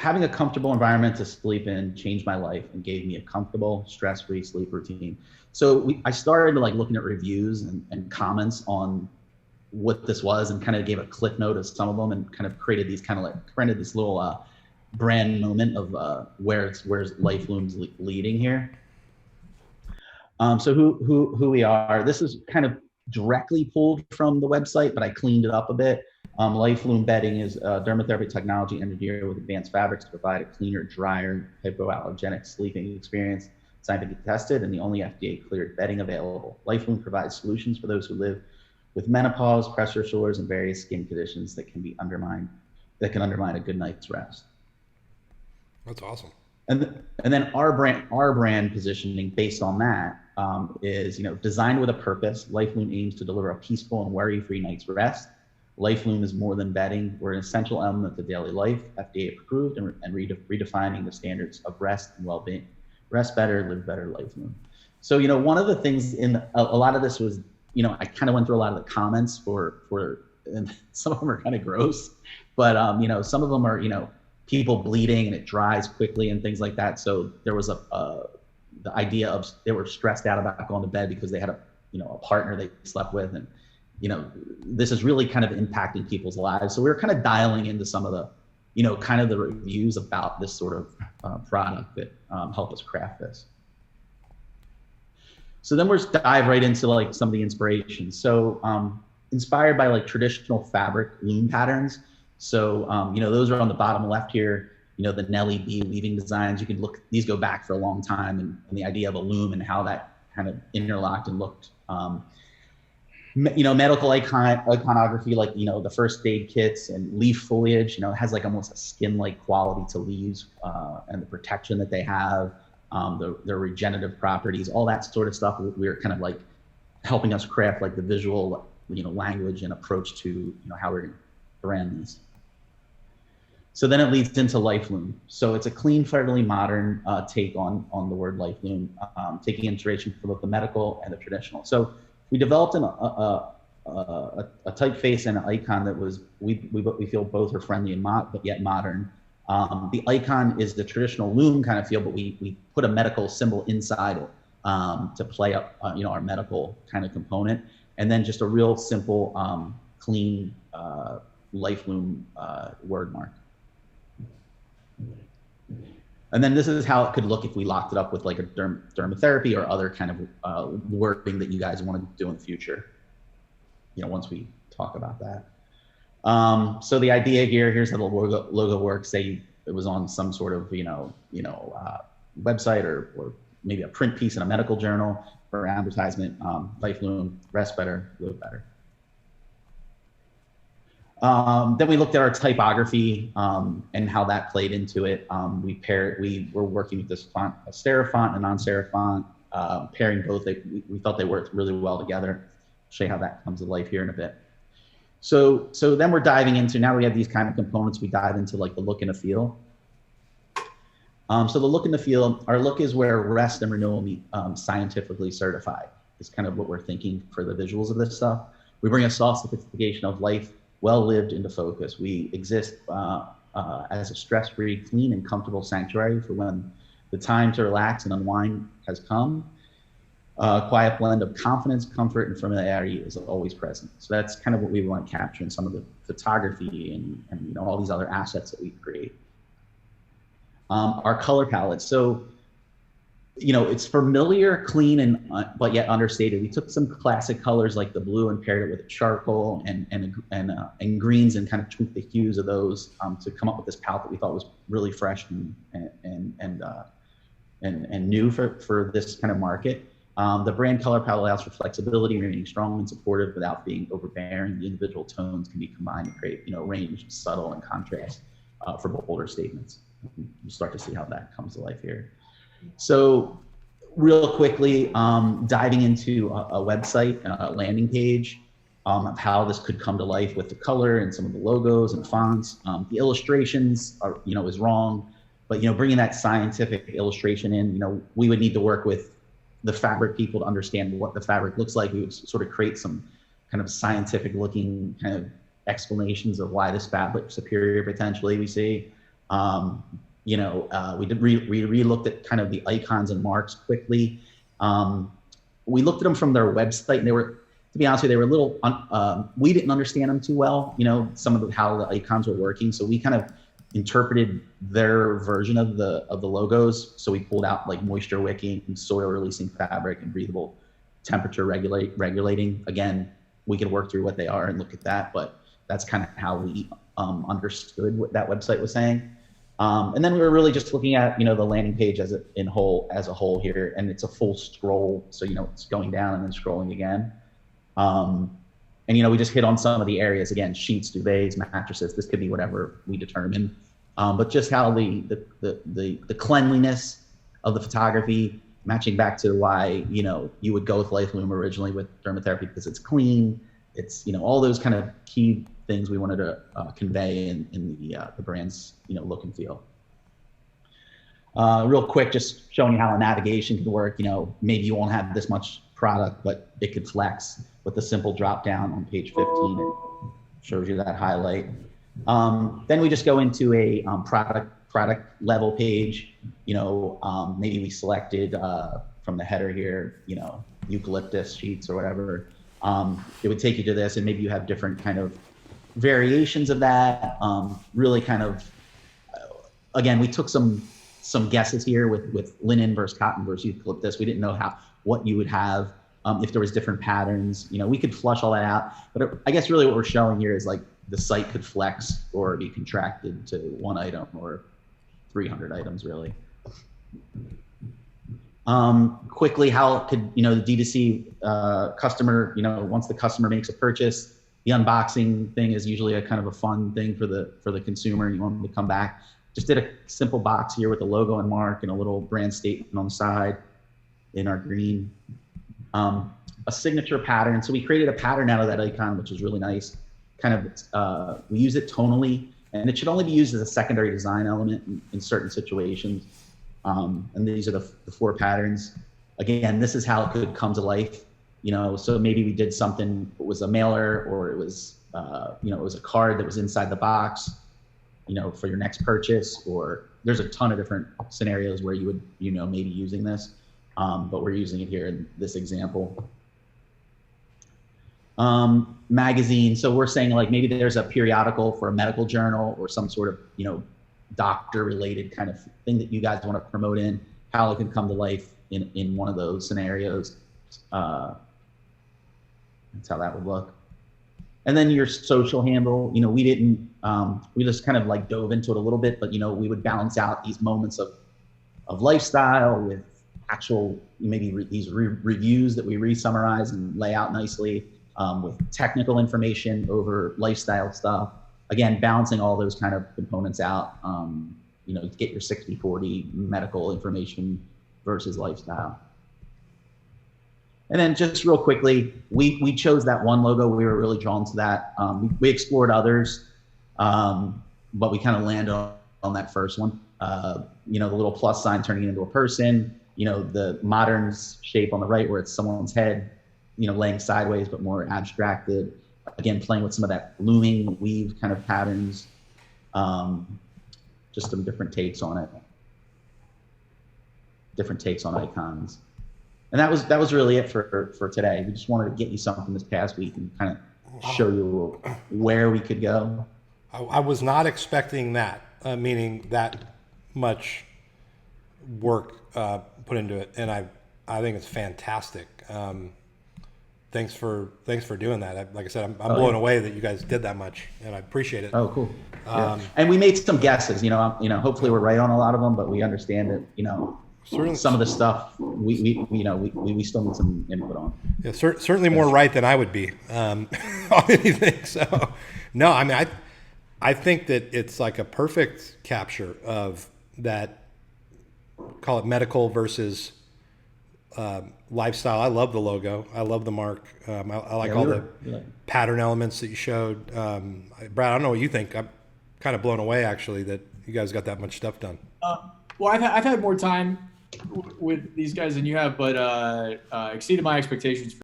having a comfortable environment to sleep in changed my life and gave me a comfortable, stress-free sleep routine. So I started like looking at reviews and comments on what this was, and kind of gave a clip note of some of them, and kind of created these kind of like created this little brand moment of where's Life Loom's leading here. So who we are. This is kind of directly pulled from the website, but I cleaned it up a bit. Life Loom Bedding is dermatherapy technology engineered with advanced fabrics to provide a cleaner, drier, hypoallergenic sleeping experience, scientifically tested, and the only FDA cleared bedding available. Life Loom provides solutions for those who live with menopause, pressure sores, and various skin conditions that can undermine a good night's rest. That's awesome. And then our brand positioning based on that is, designed with a purpose. Life Loom aims to deliver a peaceful and worry-free night's rest. Life Loom is more than bedding. We're an essential element of daily life, FDA approved, and redefining the standards of rest and well-being. Rest better, live better, Life Loom. So, one of the things in a lot of this was, I kind of went through a lot of the comments and some of them are kind of gross, but some of them are, people bleeding and it dries quickly and things like that. So there was the idea of they were stressed out about going to bed because they had a partner they slept with, and this is really kind of impacting people's lives. So we were kind of dialing into some of the kind of the reviews about this sort of product that helped us craft this. So then we're just dive right into like some of the inspiration. So inspired by like traditional fabric loom patterns. So, those are on the bottom left here, the Nellie B weaving designs. You can look, these go back for a long time, and the idea of a loom and how that kind of interlocked and looked. Medical iconography, like, the first aid kits and leaf foliage, it has like almost a skin-like quality to leaves and the protection that they have, their regenerative properties, all that sort of stuff. We were kind of like helping us craft like the visual, language and approach to, how we're going to brand these. So then it leads into Life Loom. So it's a clean, fairly modern take on the word Life Loom, taking inspiration from both the medical and the traditional. So we developed a typeface and an icon that was, we feel both are friendly and but yet modern. The icon is the traditional loom kind of feel, but we put a medical symbol inside it to play up, our medical kind of component. And then just a real simple, clean Life Loom word mark. And then this is how it could look if we locked it up with like a dermatherapy or other kind of wording that you guys want to do in the future, once we talk about that. So the idea here's how the logo works. Say it was on some sort of, website or maybe a print piece in a medical journal or advertisement. Life Loom, rest better, live better. Then we looked at our typography and how that played into it. We were working with this font, a serif font and a non-serif font, pairing both. We thought they worked really well together. Show you how that comes to life here in a bit. So then we're diving into, now we have these kind of components, we dive into like the look and the feel. So the look and the feel, our look is where rest and renewal meet scientifically certified. Is kind of what we're thinking for the visuals of this stuff. We bring a soft sophistication of life well lived into focus. We exist as a stress-free, clean, and comfortable sanctuary for when the time to relax and unwind has come. A quiet blend of confidence, comfort, and familiarity is always present. So that's kind of what we want to capture in some of the photography and all these other assets that we create. Our color palette. So it's familiar, clean, and but yet understated. We took some classic colors like the blue and paired it with charcoal and greens, and kind of tweaked the hues of those to come up with this palette that we thought was really fresh and new for this kind of market. The brand color palette allows for flexibility, remaining strong and supportive without being overbearing. The individual tones can be combined to create range, subtle, and contrast for bolder statements. You start to see how that comes to life here. So real quickly, diving into a website, a landing page of how this could come to life with the color and some of the logos and fonts. The illustrations are, is wrong, but, bringing that scientific illustration in, we would need to work with the fabric people to understand what the fabric looks like. We would sort of create some kind of scientific looking kind of explanations of why this fabric superior potentially we see. We did re-looked at kind of the icons and marks quickly. We looked at them from their website, and they were, to be honest with you, they were a little, we didn't understand them too well, some of how the icons were working. So we kind of interpreted their version of the logos. So we pulled out like moisture wicking, soil releasing fabric, and breathable temperature regulating. Again, we could work through what they are and look at that, but that's kind of how we understood what that website was saying. And then we were really just looking at, the landing page as a whole here, and it's a full scroll. So, it's going down and then scrolling again. And, we just hit on some of the areas, again, sheets, duvets, mattresses. This could be whatever we determine. But just how the cleanliness of the photography, matching back to why, you would go with Lifeloom originally with dermatherapy, because it's clean. It's, all those kind of key things we wanted to convey in the brand's, look and feel. Real quick, just showing you how a navigation can work. Maybe you won't have this much product, but it could flex with the simple drop down on page 15. It shows you that highlight. Then we just go into a product level page. Maybe we selected from the header here, eucalyptus sheets or whatever. It would take you to this, and maybe you have different kind of variations of that. Really kind of, again, we took some guesses here with linen versus cotton versus eucalyptus. We didn't know what you would have if there was different patterns. We could flush all that out, but I guess really what we're showing here is like the site could flex or be contracted to one item or 300 items really. Quickly, how it could, the D2C customer, once the customer makes a purchase, the unboxing thing is usually a kind of a fun thing for the consumer. You want them to come back. Just did a simple box here with a logo and mark and a little brand statement on the side in our green. A signature pattern. So we created a pattern out of that icon, which is really nice. Kind of, we use it tonally, and it should only be used as a secondary design element in certain situations. And these are the 4 patterns. Again, this is how it could come to life. So maybe we did something, it was a mailer, or it was, it was a card that was inside the box, for your next purchase, or there's a ton of different scenarios where you would, maybe using this, but we're using it here in this example. Magazine. So we're saying like maybe there's a periodical for a medical journal or some sort of, doctor related kind of thing that you guys want to promote in, how it can come to life in one of those scenarios. That's how that would look. And then your social handle, we didn't, we just kind of like dove into it a little bit, but we would balance out these moments of lifestyle with actual, maybe these reviews that we re-summarize and lay out nicely, with technical information over lifestyle stuff. Again, balancing all those kind of components out, get your 60-40 medical information versus lifestyle. And then just real quickly, we chose that one logo. We were really drawn to that. We explored others, but we kind of landed on that first one. The little plus sign turning into a person, the modern shape on the right where it's someone's head, laying sideways, but more abstracted. Again, playing with some of that looming weave kind of patterns, just some different takes on it, different takes on icons. And that was really it for today. We just wanted to get you something this past week and kind of show you where we could go. I was not expecting that, meaning that much work put into it, and I think it's fantastic. Thanks for doing that. Like I said, I'm blown away that you guys did that much, and I appreciate it. Oh, cool. Yeah. And we made some guesses. Hopefully we're right on a lot of them, but we understand that certainly some of the stuff we still need some input on. Yeah, certainly more right than I would be on anything. So, no, I mean, I think that it's like a perfect capture of that. Call it medical versus lifestyle. I love the logo. I love the mark. I like all the pattern elements that you showed. Brad, I don't know what you think. I'm kind of blown away actually that you guys got that much stuff done. Well, I've had more time with these guys than you have, but exceeded my expectations.